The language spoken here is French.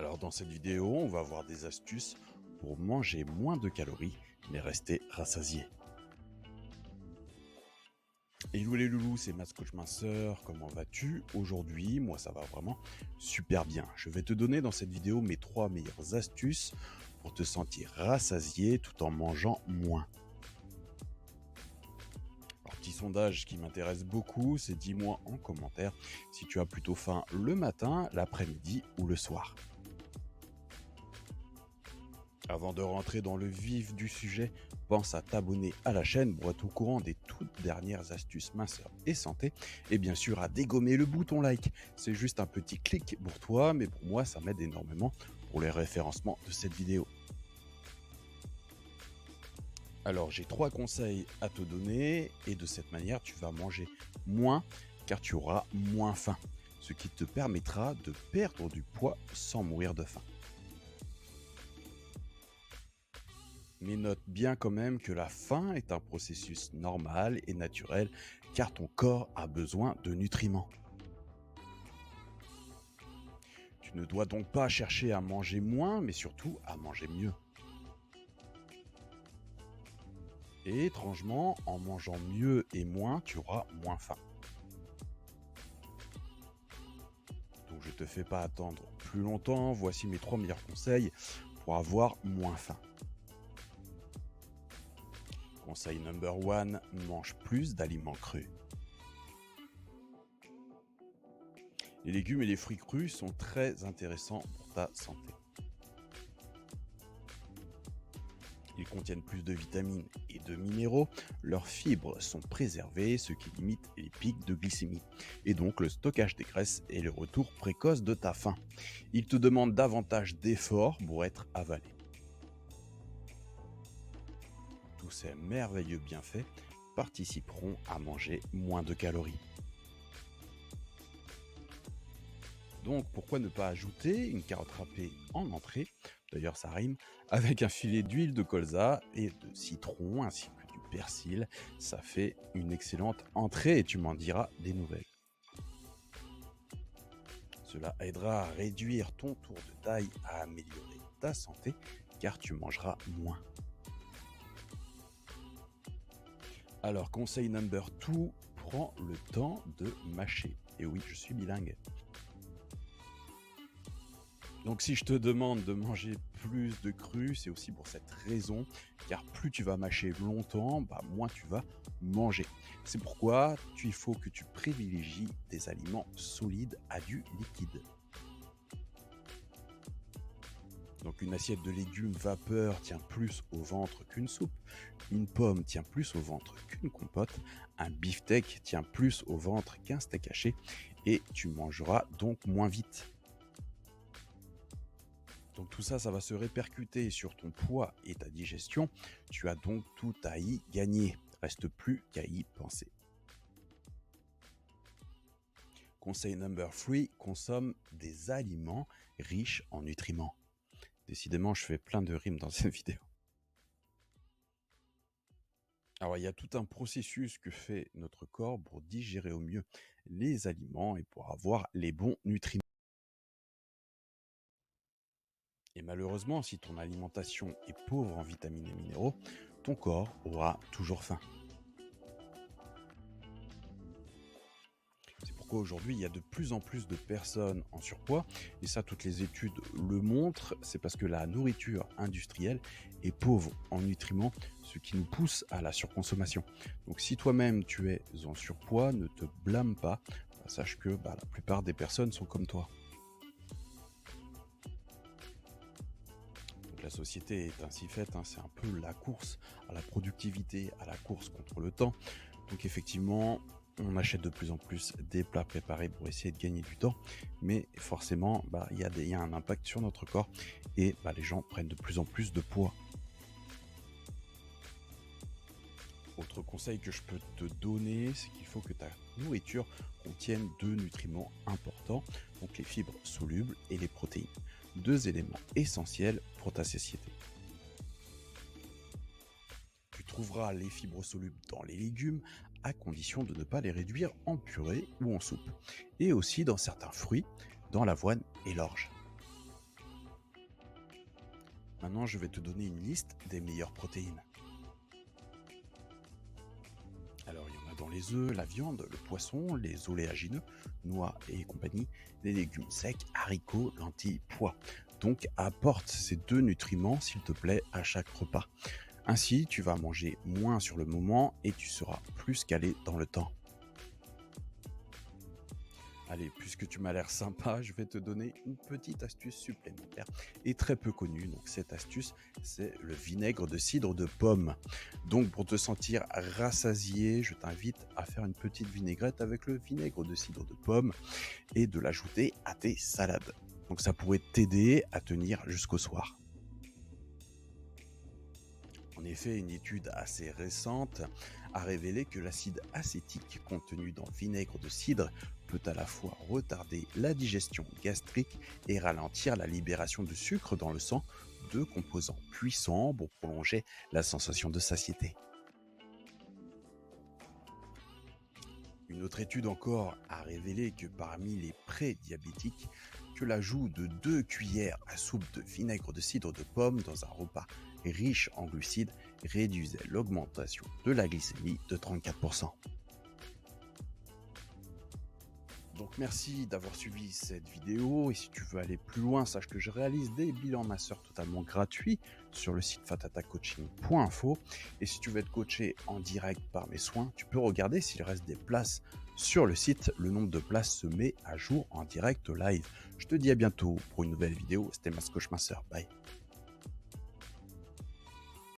Alors dans cette vidéo, on va voir des astuces pour manger moins de calories, mais rester rassasié. Hello les loulous, c'est Matt Coach Minceur, comment vas-tu? Aujourd'hui, moi ça va vraiment super bien. Je vais te donner dans cette vidéo mes 3 meilleures astuces pour te sentir rassasié tout en mangeant moins. Alors, petit sondage qui m'intéresse beaucoup, c'est dis-moi en commentaire si tu as plutôt faim le matin, l'après-midi ou le soir. Avant de rentrer dans le vif du sujet, pense à t'abonner à la chaîne pour être au courant des toutes dernières astuces minceur et santé et bien sûr à dégommer le bouton like. C'est juste un petit clic pour toi, mais pour moi ça m'aide énormément pour les référencements de cette vidéo. Alors j'ai 3 conseils à te donner et de cette manière tu vas manger moins car tu auras moins faim, ce qui te permettra de perdre du poids sans mourir de faim. Mais note bien quand même que la faim est un processus normal et naturel car ton corps a besoin de nutriments. Tu ne dois donc pas chercher à manger moins mais surtout à manger mieux. Et étrangement, en mangeant mieux et moins, tu auras moins faim. Donc je ne te fais pas attendre plus longtemps, voici mes 3 meilleurs conseils pour avoir moins faim. Conseil number 1, mange plus d'aliments crus. Les légumes et les fruits crus sont très intéressants pour ta santé. Ils contiennent plus de vitamines et de minéraux, leurs fibres sont préservées, ce qui limite les pics de glycémie, et donc le stockage des graisses et le retour précoce de ta faim. Ils te demandent davantage d'efforts pour être avalés. Tous ces merveilleux bienfaits participeront à manger moins de calories. Donc pourquoi ne pas ajouter une carotte râpée en entrée, d'ailleurs ça rime, avec un filet d'huile de colza et de citron ainsi que du persil. Ça fait une excellente entrée et tu m'en diras des nouvelles. Cela aidera à réduire ton tour de taille, à améliorer ta santé car tu mangeras moins. Alors conseil number 2, prends le temps de mâcher. Et oui, je suis bilingue. Donc si je te demande de manger plus de cru, c'est aussi pour cette raison, car plus tu vas mâcher longtemps, moins tu vas manger. C'est pourquoi il faut que tu privilégies des aliments solides à du liquide. Donc une assiette de légumes vapeur tient plus au ventre qu'une soupe, une pomme tient plus au ventre qu'une compote, un beefsteak tient plus au ventre qu'un steak haché, et tu mangeras donc moins vite. Donc tout ça, ça va se répercuter sur ton poids et ta digestion. Tu as donc tout à y gagner. Reste plus qu'à y penser. Conseil number 3, consomme des aliments riches en nutriments. Décidément, je fais plein de rimes dans cette vidéo. Alors, il y a tout un processus que fait notre corps pour digérer au mieux les aliments et pour avoir les bons nutriments. Et malheureusement, si ton alimentation est pauvre en vitamines et minéraux, ton corps aura toujours faim. C'est pourquoi aujourd'hui, il y a de plus en plus de personnes en surpoids, et ça, toutes les études le montrent, c'est parce que la nourriture industrielle est pauvre en nutriments, ce qui nous pousse à la surconsommation. Donc si toi-même tu es en surpoids, ne te blâme pas, sache que la plupart des personnes sont comme toi. La société est ainsi faite, c'est un peu la course à la productivité, à la course contre le temps. Donc effectivement, on achète de plus en plus des plats préparés pour essayer de gagner du temps, mais forcément, il y a un impact sur notre corps et les gens prennent de plus en plus de poids. Autre conseil que je peux te donner, c'est qu'il faut que ta nourriture contienne 2 nutriments importants, donc les fibres solubles et les protéines. 2 éléments essentiels pour ta satiété. Tu trouveras les fibres solubles dans les légumes, à condition de ne pas les réduire en purée ou en soupe, et aussi dans certains fruits, dans l'avoine et l'orge. Maintenant, je vais te donner une liste des meilleures protéines. Alors, il y en a dans les œufs, la viande, le poisson, les oléagineux, noix et compagnie, les légumes secs, haricots, lentilles, pois. Donc, apporte ces deux nutriments, s'il te plaît, à chaque repas. Ainsi, tu vas manger moins sur le moment et tu seras plus calé dans le temps. Allez, puisque tu m'as l'air sympa, je vais te donner une petite astuce supplémentaire et très peu connue. Donc cette astuce, c'est le vinaigre de cidre de pomme. Donc pour te sentir rassasié, je t'invite à faire une petite vinaigrette avec le vinaigre de cidre de pomme et de l'ajouter à tes salades. Donc ça pourrait t'aider à tenir jusqu'au soir. En effet, une étude assez récente a révélé que l'acide acétique contenu dans le vinaigre de cidre peut à la fois retarder la digestion gastrique et ralentir la libération de sucre dans le sang, deux composants puissants pour prolonger la sensation de satiété. Une autre étude encore a révélé que parmi les pré-diabétiques, que l'ajout de 2 cuillères à soupe de vinaigre de cidre de pomme dans un repas riche en glucides réduisait l'augmentation de la glycémie de 34%. Donc merci d'avoir suivi cette vidéo et si tu veux aller plus loin, sache que je réalise des bilans masseurs totalement gratuits sur le site fatatacoaching.info et si tu veux être coaché en direct par mes soins, tu peux regarder s'il reste des places sur le site. Le nombre de places se met à jour en direct live. Je te dis à bientôt pour une nouvelle vidéo. C'était Mas Coach Masseur. Bye.